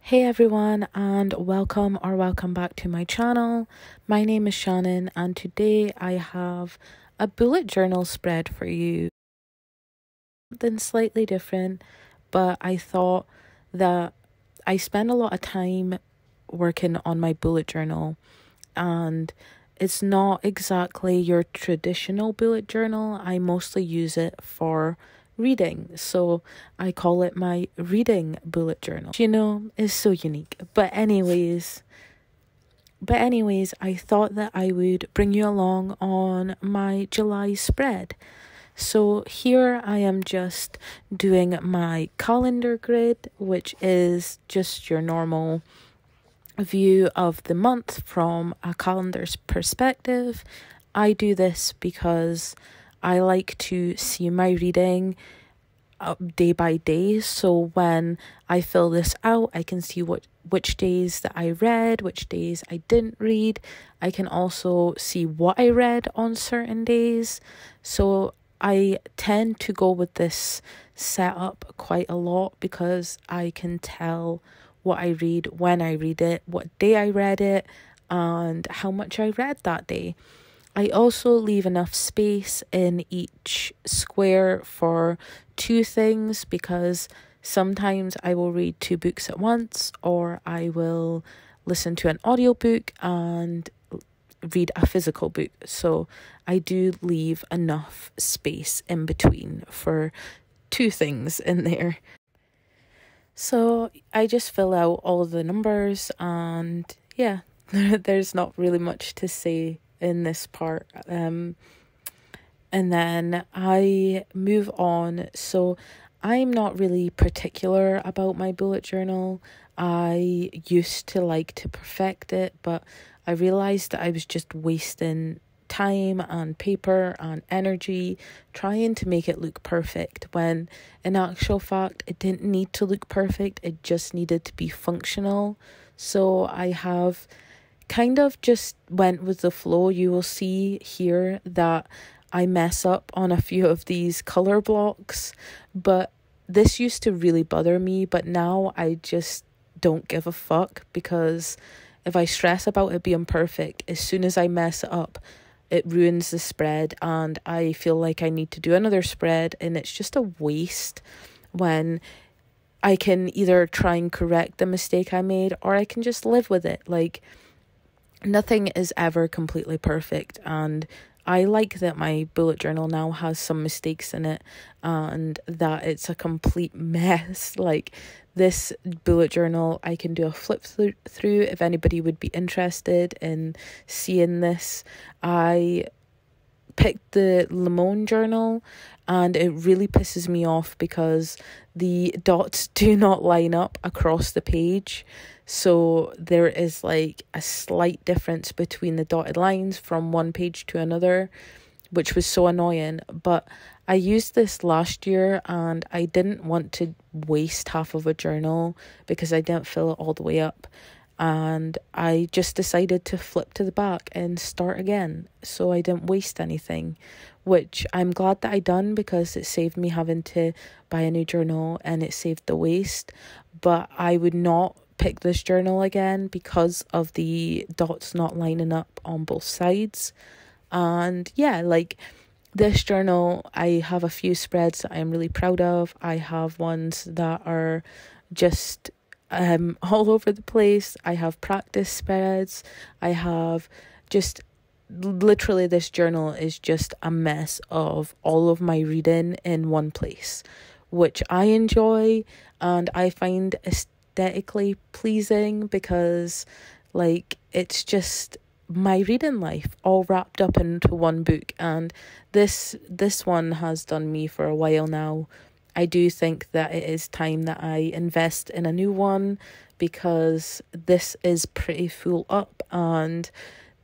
Hey everyone, and welcome back to my channel. My name is Shannon, and today I have a bullet journal spread for you. Something slightly different, but I thought that I spend a lot of time working on my bullet journal, and it's not exactly your traditional bullet journal. I mostly use it for reading, so I call it my reading bullet journal. It's so unique. But anyways, I thought that I would bring you along on my July spread. So here I am just doing my calendar grid, which is just your normal view of the month from a calendar's perspective. I do this because I like to see my reading day by day, so when I fill this out, I can see which days that I read, which days I didn't read. I can also see what I read on certain days, so I tend to go with this setup quite a lot because I can tell what I read, when I read it, what day I read it, and how much I read that day. I also leave enough space in each square for two things, because sometimes I will read two books at once, or I will listen to an audiobook and read a physical book. So I do leave enough space in between for two things in there. So I just fill out all of the numbers, and yeah, there's not really much to say in this part. And then I move on. So I'm not really particular about my bullet journal. I used to like to perfect it, but I realized that I was just wasting time and paper and energy trying to make it look perfect, when in actual fact it didn't need to look perfect. It just needed to be functional. So I have kind of just went with the flow. You will see here that I mess up on a few of these color blocks, but this used to really bother me, but now I just don't give a fuck, because if I stress about it being perfect, as soon as I mess it up, it ruins the spread, and I feel like I need to do another spread, and it's just a waste when I can either try and correct the mistake I made, or I can just live with it. Like, nothing is ever completely perfect, and I like that my bullet journal now has some mistakes in it, and that it's a complete mess. Like, this bullet journal, I can do a flip through if anybody would be interested in seeing this. I picked the Limon journal, and it really pisses me off because the dots do not line up across the page. So there is like a slight difference between the dotted lines from one page to another, which was so annoying. But I used this last year, and I didn't want to waste half of a journal because I didn't fill it all the way up. And I just decided to flip to the back and start again, so I didn't waste anything, which I'm glad that I done, because it saved me having to buy a new journal and it saved the waste. But I would not pick this journal again because of the dots not lining up on both sides. And yeah, like, this journal, I have a few spreads that I am really proud of. I have ones that are just all over the place. I have practice spreads. I have just literally, this journal is just a mess of all of my reading in one place, which I enjoy and I find aesthetically pleasing, because like, it's just my reading life all wrapped up into one book. And this one has done me for a while now. I do think that it is time that I invest in a new one, because this is pretty full up, and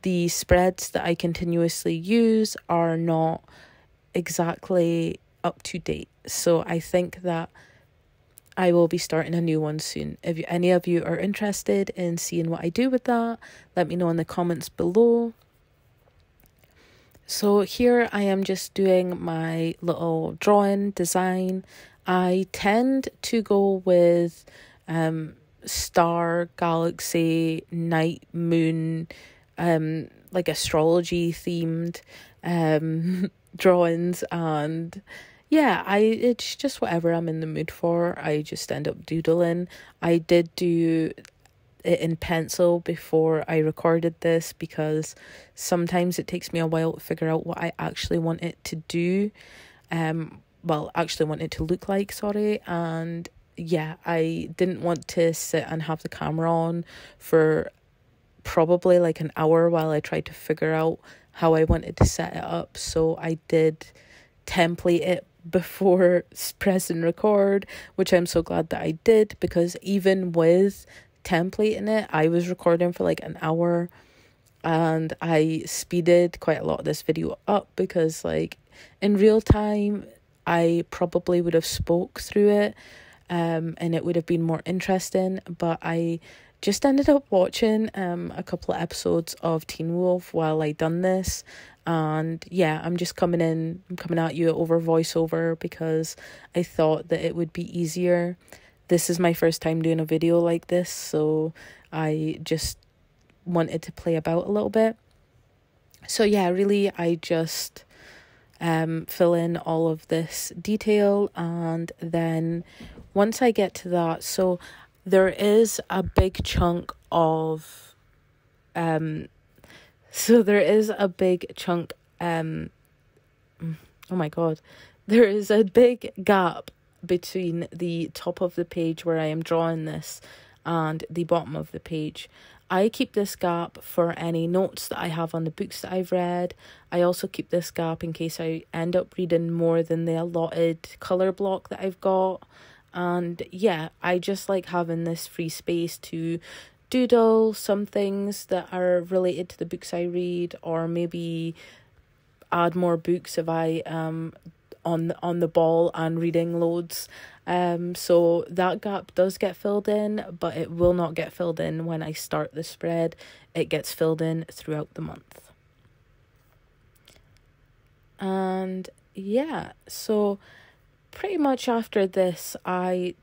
the spreads that I continuously use are not exactly up to date. So I think that I will be starting a new one soon. If any of you are interested in seeing what I do with that, let me know in the comments below. So here I am just doing my little drawing design. I tend to go with star, galaxy, night, moon, like astrology themed drawings, and yeah, it's just whatever I'm in the mood for. I just end up doodling. I did do it in pencil before I recorded this because sometimes it takes me a while to figure out what I actually want it to do. Actually want it to look like, sorry. And yeah, I didn't want to sit and have the camera on for probably like an hour while I tried to figure out how I wanted to set it up. So I did template it before press and record, which I'm so glad that I did, because even with templating it, I was recording for like an hour, and I speeded quite a lot of this video up because like in real time I probably would have spoke through it, and it would have been more interesting, but I just ended up watching a couple of episodes of Teen Wolf while I done this, and yeah, I'm coming at you over voiceover because I thought that it would be easier. This is my first time doing a video like this, so I just wanted to play about a little bit. So yeah, really I just fill in all of this detail, and then once I get to that, so there is a big chunk of oh my god, there is a big gap between the top of the page where I am drawing this and the bottom of the page. I keep this gap for any notes that I have on the books that I've read. I also keep this gap in case I end up reading more than the allotted colour block that I've got. And yeah, I just like having this free space to doodle some things that are related to the books I read, or maybe add more books if I on the ball and reading loads. So that gap does get filled in, but it will not get filled in when I start the spread. It gets filled in throughout the month. And yeah, so pretty much after this, I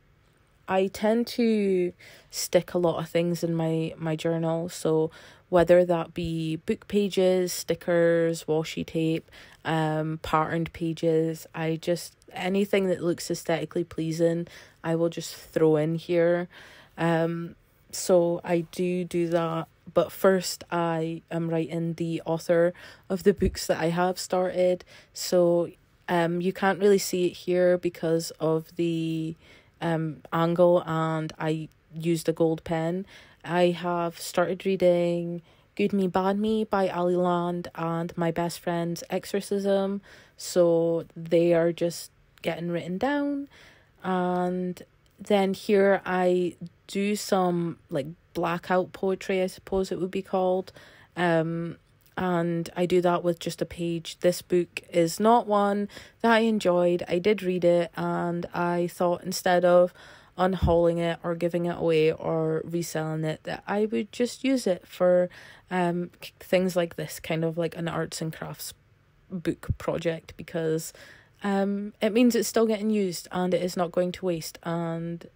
tend to stick a lot of things in my journal. So whether that be book pages, stickers, washi tape, patterned pages, anything that looks aesthetically pleasing, I will just throw in here. So I do that. But first I am writing the author of the books that I have started. So you can't really see it here because of the angle, and I used a gold pen. I have started reading Good Me Bad Me by Ali Land and My Best Friend's Exorcism, so they are just getting written down. And then here I do some like blackout poetry, I suppose it would be called, and I do that with just a page. This book is not one that I enjoyed. I did read it, and I thought instead of unhauling it or giving it away or reselling it, that I would just use it for things like this, kind of like an arts and crafts book project, because it means it's still getting used and it is not going to waste. And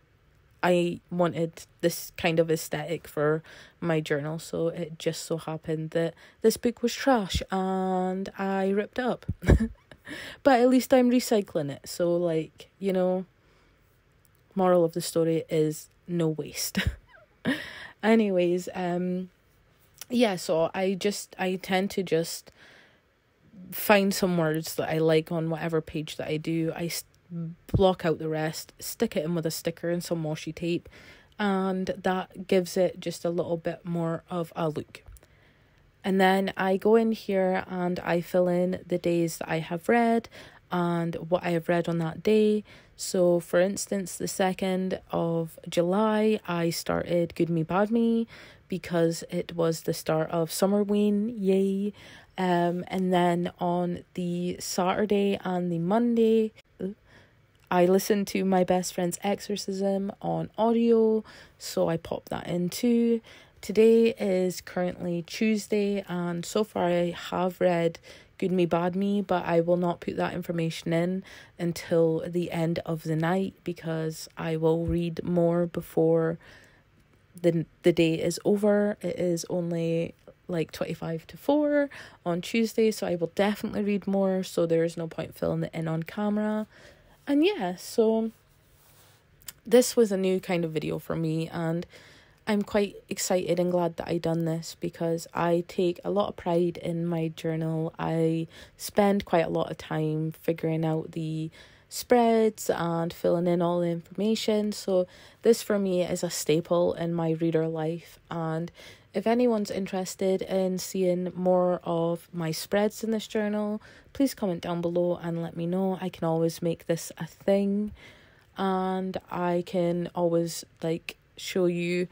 I wanted this kind of aesthetic for my journal, so it just so happened that this book was trash and I ripped it up. But at least I'm recycling it, so like, you know, moral of the story is no waste. Anyways, yeah, so I tend to just find some words that I like on whatever page that I do. I block out the rest, stick it in with a sticker and some washi tape, and that gives it just a little bit more of a look. And then I go in here and I fill in the days that I have read and what I have read on that day. So for instance, the 2nd of July I started Good Me Bad Me because it was the start of Summerween, yay. And then on the Saturday and the Monday I listened to My Best Friend's Exorcism on audio, so I popped that in too. Today is currently Tuesday, and so far I have read Good Me Bad Me, but I will not put that information in until the end of the night because I will read more before the day is over. It is only like 25 to 4 on Tuesday, so I will definitely read more, so there is no point filling it in on camera. And yeah, so this was a new kind of video for me, and I'm quite excited and glad that I done this, because I take a lot of pride in my journal. I spend quite a lot of time figuring out the spreads and filling in all the information, so this for me is a staple in my reader life. And if anyone's interested in seeing more of my spreads in this journal, please comment down below and let me know. I can always make this a thing, and I can always like show you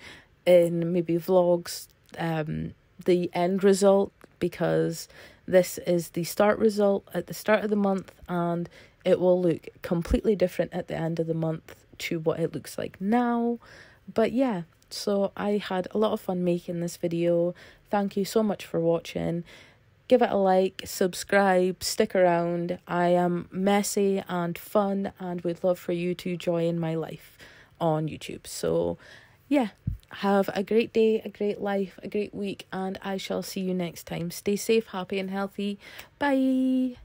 in maybe vlogs the end result, because this is the start result at the start of the month, and it will look completely different at the end of the month to what it looks like now. But yeah, so I had a lot of fun making this video. Thank you so much for watching. Give it a like, subscribe, stick around. I am messy and fun and would love for you to join my life on YouTube. So yeah, have a great day, a great life, a great week, and I shall see you next time. Stay safe, happy and healthy. Bye.